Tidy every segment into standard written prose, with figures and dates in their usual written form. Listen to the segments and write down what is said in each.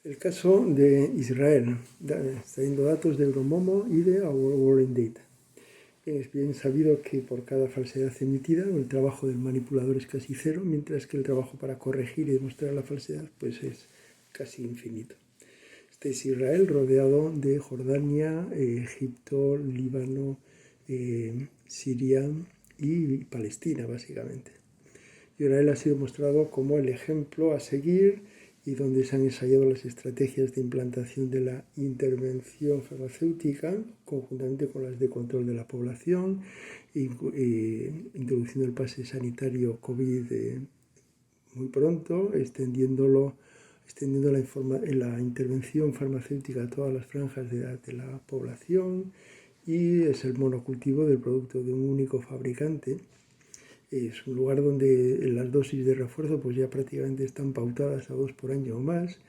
El caso de Israel, extrayendo datos de Euromomo y de Our War in Data. Es bien sabido que por cada falsedad emitida el trabajo del manipulador es casi cero, mientras que el trabajo para corregir y demostrar la falsedad pues es casi infinito. Este es Israel rodeado de Jordania, Egipto, Líbano, Siria y Palestina básicamente. Israel ha sido mostrado como el ejemplo a seguir y donde se han ensayado las estrategias de implantación de la intervención farmacéutica, conjuntamente con las de control de la población, introduciendo el pase sanitario COVID muy pronto, extendiendo la intervención farmacéutica a todas las franjas de edad de la población, y es el monocultivo del producto de un único fabricante. Es un lugar donde las dosis de refuerzo pues ya prácticamente están pautadas a 2 por año o más,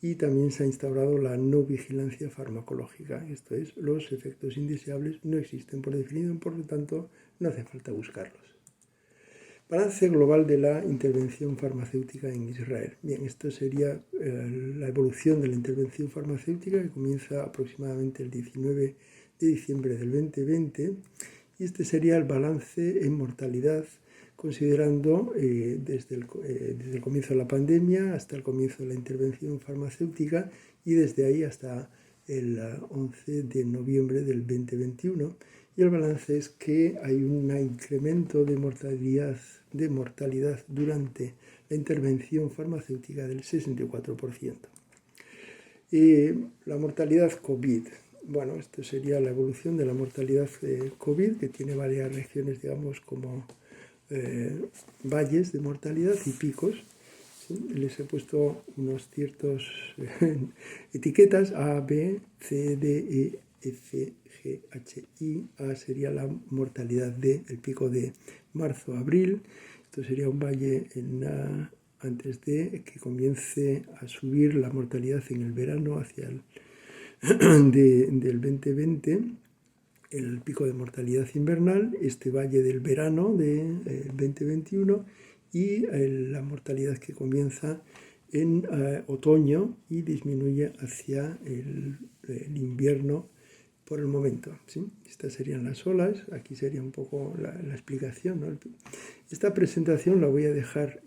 y también se ha instaurado la no vigilancia farmacológica. Esto es, los efectos indeseables no existen por definición, por lo tanto no hace falta buscarlos. Balance global de la intervención farmacéutica en Israel. Bien, esto sería la evolución de la intervención farmacéutica, que comienza aproximadamente el 19 de diciembre del 2020, y este sería el balance en mortalidad, considerando desde el comienzo de la pandemia hasta el comienzo de la intervención farmacéutica, y desde ahí hasta el 11 de noviembre del 2021. Y el balance es que hay un incremento de mortalidad durante la intervención farmacéutica del 64%. La mortalidad COVID. Bueno, esto sería la evolución de la mortalidad COVID, que tiene varias regiones, digamos, como valles de mortalidad y picos. ¿Sí? Les he puesto unos ciertos etiquetas: A, B, C, D, E, F, G, H, I. A sería la mortalidad D, el pico de marzo-abril. Esto sería un valle antes de que comience a subir la mortalidad en el verano hacia el del 2020, el pico de mortalidad invernal, este valle del verano del 2021, y la mortalidad que comienza en otoño y disminuye hacia el invierno por el momento. ¿Sí? Estas serían las olas. Aquí sería un poco la explicación, ¿no? Esta presentación la voy a dejar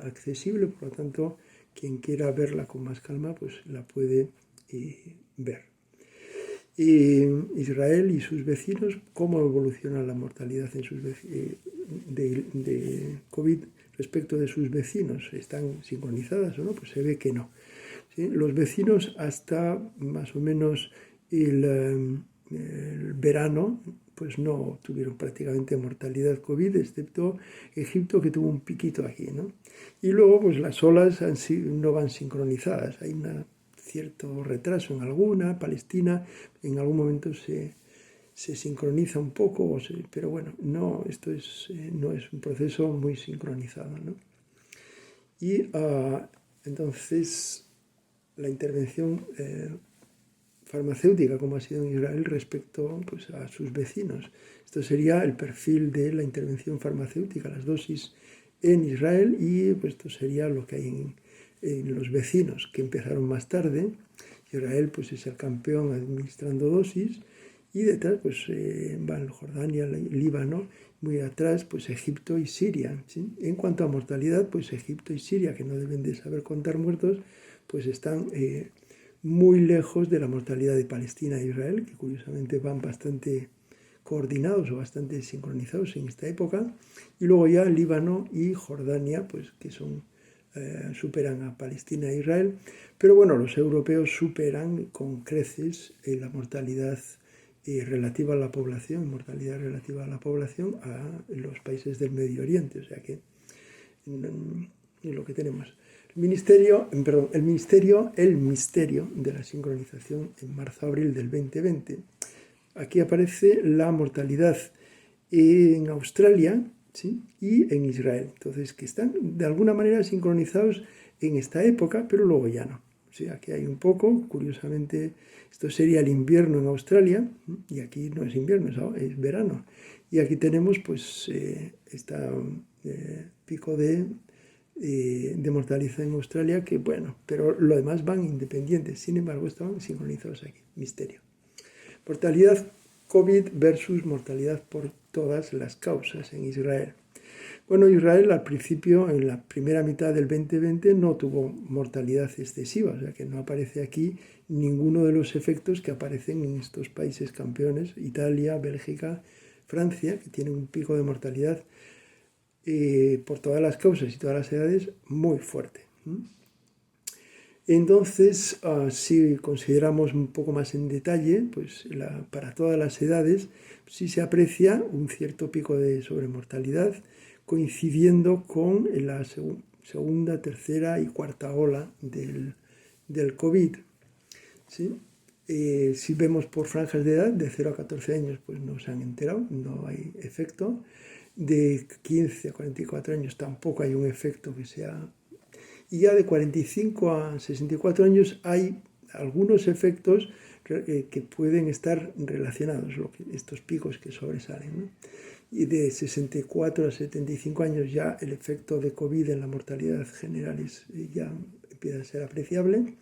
accesible, por lo tanto, quien quiera verla con más calma, pues la puede ver. Israel y sus vecinos, cómo evoluciona la mortalidad de COVID respecto de sus vecinos. ¿Están sincronizadas o no? Pues se ve que no. ¿Sí? Los vecinos hasta más o menos el verano pues no tuvieron prácticamente mortalidad COVID, excepto Egipto, que tuvo un piquito aquí, ¿no? Y luego pues las olas no van sincronizadas, hay un cierto retraso en alguna. Palestina en algún momento se sincroniza un poco, pero bueno, no, esto no es un proceso muy sincronizado, ¿no? Y entonces la intervención farmacéutica, como ha sido en Israel respecto pues, a sus vecinos. Esto sería el perfil de la intervención farmacéutica, las dosis en Israel, y pues, esto sería lo que hay en los vecinos, que empezaron más tarde. Israel pues, es el campeón administrando dosis, y detrás pues, van Jordania, Líbano, muy atrás pues Egipto y Siria. ¿Sí? En cuanto a mortalidad, pues Egipto y Siria, que no deben de saber contar muertos, pues están muy lejos de la mortalidad de Palestina e Israel, que curiosamente van bastante coordinados o bastante sincronizados en esta época. Y luego ya Líbano y Jordania, pues que superan a Palestina e Israel. Pero bueno, los europeos superan con creces la mortalidad relativa a la población, mortalidad relativa a la población, a los países del Medio Oriente. O sea que es lo que tenemos. El misterio de la sincronización en marzo-abril del 2020. Aquí aparece la mortalidad en Australia, ¿sí? Y en Israel. Entonces, que están de alguna manera sincronizados en esta época, pero luego ya no. O sea, aquí hay un poco, curiosamente, esto sería el invierno en Australia, y aquí no es invierno, es verano. Y aquí tenemos pues este pico de de mortalidad en Australia, que bueno, pero lo demás van independientes, sin embargo estaban sincronizados aquí, misterio. Mortalidad COVID versus mortalidad por todas las causas en Israel. Bueno, Israel al principio, en la primera mitad del 2020, no tuvo mortalidad excesiva, o sea que no aparece aquí ninguno de los efectos que aparecen en estos países campeones, Italia, Bélgica, Francia, que tienen un pico de mortalidad por todas las causas y todas las edades muy fuerte. Entonces, si consideramos un poco más en detalle, pues para todas las edades, sí se aprecia un cierto pico de sobremortalidad, coincidiendo con la segunda, tercera y cuarta ola del COVID. ¿Sí? Si vemos por franjas de edad, de 0 a 14 años, pues no se han enterado, no hay efecto. De 15 a 44 años tampoco hay un efecto que sea. Y ya de 45 a 64 años hay algunos efectos que pueden estar relacionados, estos picos que sobresalen, ¿no? Y de 64 a 75 años ya el efecto de COVID en la mortalidad general ya empieza a ser apreciable.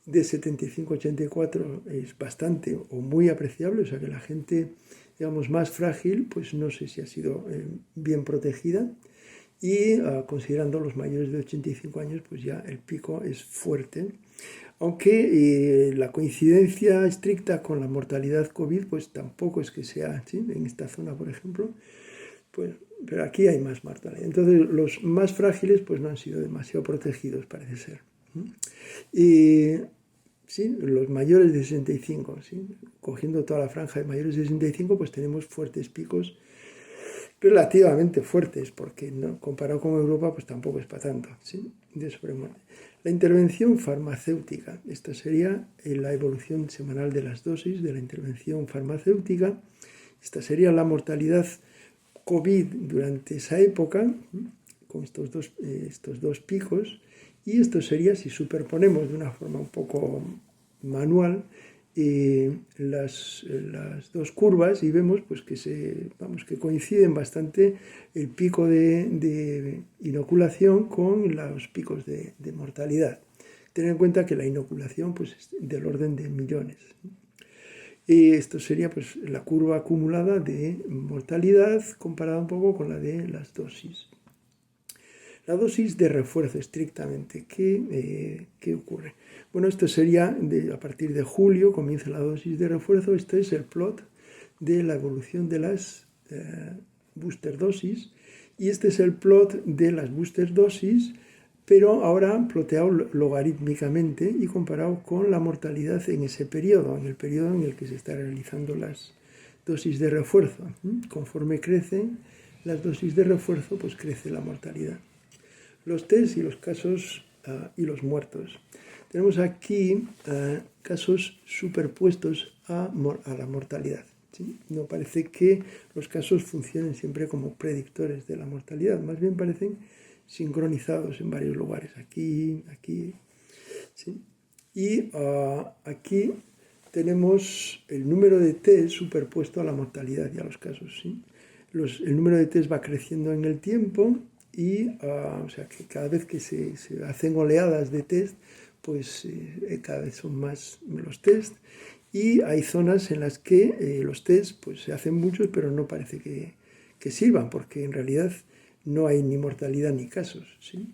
De 75 a 84 es bastante o muy apreciable, o sea que la gente, digamos, más frágil, pues no sé si ha sido bien protegida. Y considerando los mayores de 85 años, pues ya el pico es fuerte. Aunque la coincidencia estricta con la mortalidad COVID, pues tampoco es que sea, ¿sí? En esta zona, por ejemplo, pues, pero aquí hay más mortalidad. Entonces, los más frágiles, pues no han sido demasiado protegidos, parece ser. Y ¿sí? Los mayores de 65, ¿sí? Cogiendo toda la franja de mayores de 65, pues tenemos fuertes picos relativamente fuertes, porque ¿no? Comparado con Europa, pues tampoco es para tanto, ¿sí? De sobremuerte. La intervención farmacéutica, esta sería la evolución semanal de las dosis de la intervención farmacéutica. Esta sería la mortalidad COVID durante esa época, con estos dos picos, y esto sería, si superponemos de una forma un poco manual, las dos curvas y vemos pues, que coinciden bastante el pico de inoculación con los picos de mortalidad. Tener en cuenta que la inoculación pues, es del orden de millones. Y esto sería pues, la curva acumulada de mortalidad comparada un poco con la de las dosis. La dosis de refuerzo estrictamente, ¿qué ocurre? Bueno, esto sería a partir de julio, comienza la dosis de refuerzo. Este es el plot de la evolución de las booster dosis. Y este es el plot de las booster dosis, pero ahora ploteado logarítmicamente y comparado con la mortalidad en ese periodo, en el periodo en el que se están realizando las dosis de refuerzo. Conforme crecen las dosis de refuerzo, pues crece la mortalidad. Los test y los casos y los muertos. Tenemos aquí casos superpuestos a la mortalidad. ¿Sí? No parece que los casos funcionen siempre como predictores de la mortalidad, más bien parecen sincronizados en varios lugares, aquí. ¿Sí? Y aquí tenemos el número de test superpuesto a la mortalidad y a los casos. ¿Sí? El número de test va creciendo en el tiempo y o sea que cada vez que se hacen oleadas de test, pues cada vez son más los test y hay zonas en las que los test pues, se hacen muchos pero no parece que sirvan porque en realidad no hay ni mortalidad ni casos. ¿Sí?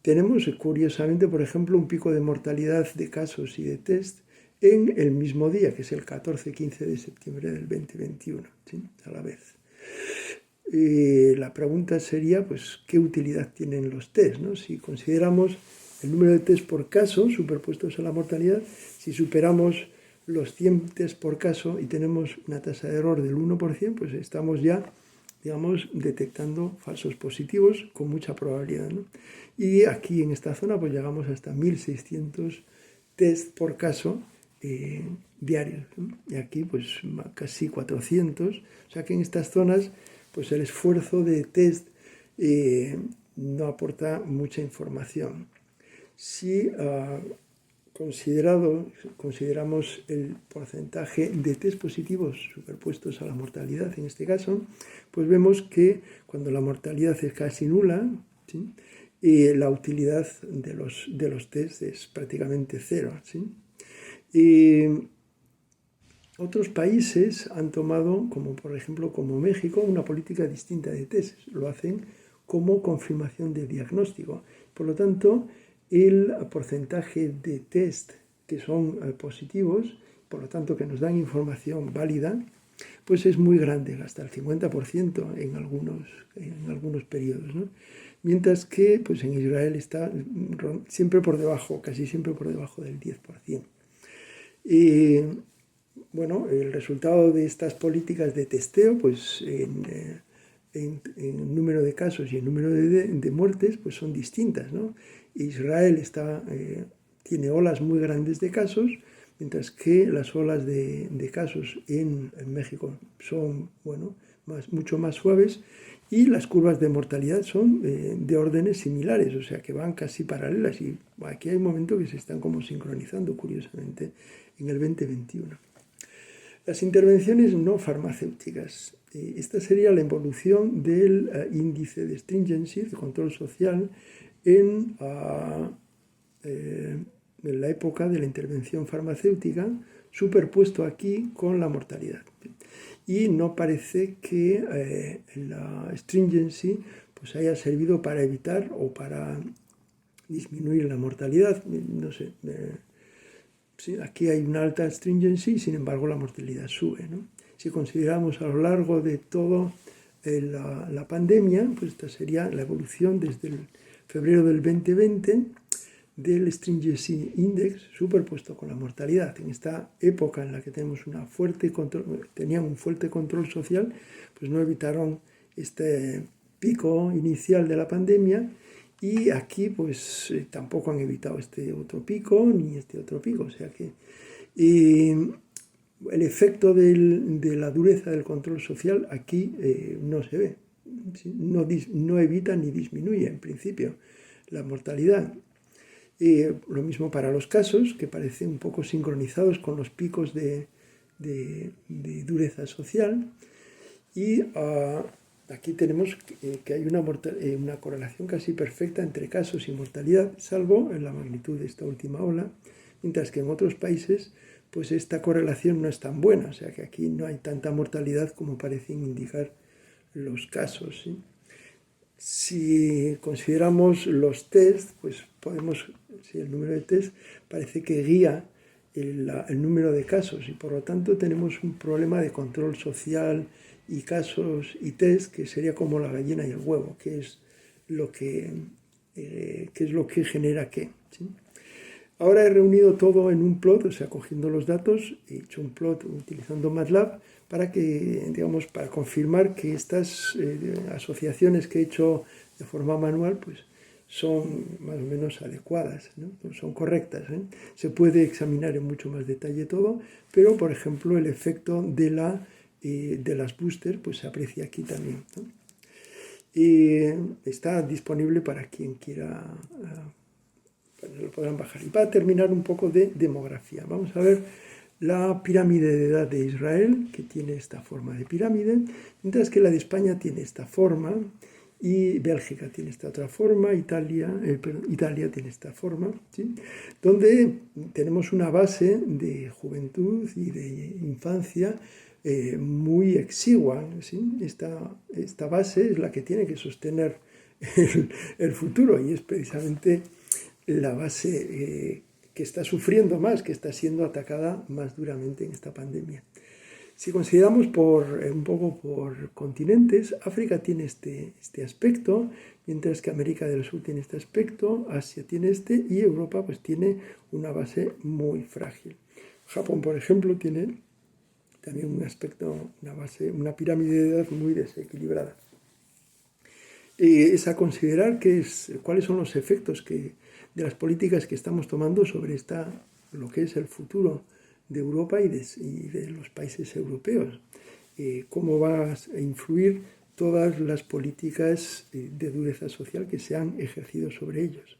Tenemos curiosamente, por ejemplo, un pico de mortalidad de casos y de test en el mismo día, que es el 14-15 de septiembre del 2021, ¿sí? A la vez. La pregunta sería, pues, ¿qué utilidad tienen los test? ¿No? Si consideramos el número de test por caso superpuestos a la mortalidad, si superamos los 100 test por caso y tenemos una tasa de error del 1%, pues estamos ya, digamos, detectando falsos positivos con mucha probabilidad, ¿no? Y aquí en esta zona pues llegamos hasta 1.600 test por caso diarios, ¿no? Y aquí pues casi 400, o sea que en estas zonas pues el esfuerzo de test no aporta mucha información. Si consideramos el porcentaje de test positivos superpuestos a la mortalidad, en este caso, pues vemos que cuando la mortalidad es casi nula, ¿sí? Y la utilidad de los test es prácticamente cero, ¿sí? Y otros países han tomado, como por ejemplo como México, una política distinta de test. Lo hacen como confirmación de diagnóstico. Por lo tanto, el porcentaje de test que son positivos, por lo tanto que nos dan información válida, pues es muy grande, hasta el 50% en algunos periodos, ¿no? Mientras que pues en Israel está siempre por debajo, casi siempre por debajo del 10%. Y bueno, el resultado de estas políticas de testeo, pues en número de casos y en número de muertes, pues son distintas, ¿no? Israel tiene olas muy grandes de casos, mientras que las olas de casos en México son, bueno, mucho más suaves, y las curvas de mortalidad son de órdenes similares, o sea que van casi paralelas, y aquí hay un momento que se están como sincronizando, curiosamente, en el 2021. Las intervenciones no farmacéuticas. Esta sería la evolución del índice de stringency, de control social, en la época de la intervención farmacéutica, superpuesto aquí con la mortalidad. Y no parece que la stringency pues haya servido para evitar o para disminuir la mortalidad. No sé, sí, aquí hay una alta stringency, sin embargo la mortalidad sube, ¿no? Si consideramos a lo largo de toda la pandemia, pues esta sería la evolución desde el febrero del 2020 del Stringency Index superpuesto con la mortalidad. En esta época en la que tenían un fuerte control social, pues no evitaron este pico inicial de la pandemia, y aquí pues tampoco han evitado este otro pico ni este otro pico. O sea que el efecto de la dureza del control social aquí no se ve. ¿Sí? No evita ni disminuye en principio la mortalidad. Lo mismo para los casos, que parecen un poco sincronizados con los picos de dureza social. Y aquí tenemos que hay una correlación casi perfecta entre casos y mortalidad, salvo en la magnitud de esta última ola, mientras que en otros países pues esta correlación no es tan buena, o sea que aquí no hay tanta mortalidad como parecen indicar los casos, ¿sí? Si consideramos los test, pues el número de test parece que guía el número de casos, y por lo tanto tenemos un problema de control social y casos y test que sería como la gallina y el huevo, que es lo que genera qué, ¿sí? Ahora he reunido todo en un plot, o sea, cogiendo los datos, he hecho un plot utilizando MATLAB para confirmar que estas asociaciones que he hecho de forma manual, pues son más o menos adecuadas, ¿no? Son correctas, ¿eh? Se puede examinar en mucho más detalle todo, pero por ejemplo el efecto de las boosters pues se aprecia aquí también, ¿no? Y está disponible para quien quiera, lo podrán bajar. Y para terminar, un poco de demografía. Vamos a ver la pirámide de edad de Israel, que tiene esta forma de pirámide, mientras que la de España tiene esta forma, y Bélgica tiene esta otra forma, Italia tiene esta forma, ¿sí? Donde tenemos una base de juventud y de infancia muy exigua, ¿sí? Esta base es la que tiene que sostener el futuro, y es precisamente la base que está sufriendo más, que está siendo atacada más duramente en esta pandemia. Si consideramos un poco por continentes, África tiene este aspecto, mientras que América del Sur tiene este aspecto, Asia tiene y Europa pues tiene una base muy frágil. Japón, por ejemplo, tiene también un aspecto, una pirámide de edad muy desequilibrada. Es a considerar cuáles son los efectos de las políticas que estamos tomando sobre lo que es el futuro de Europa y de los países europeos. Cómo van a influir todas las políticas de dureza social que se han ejercido sobre ellos.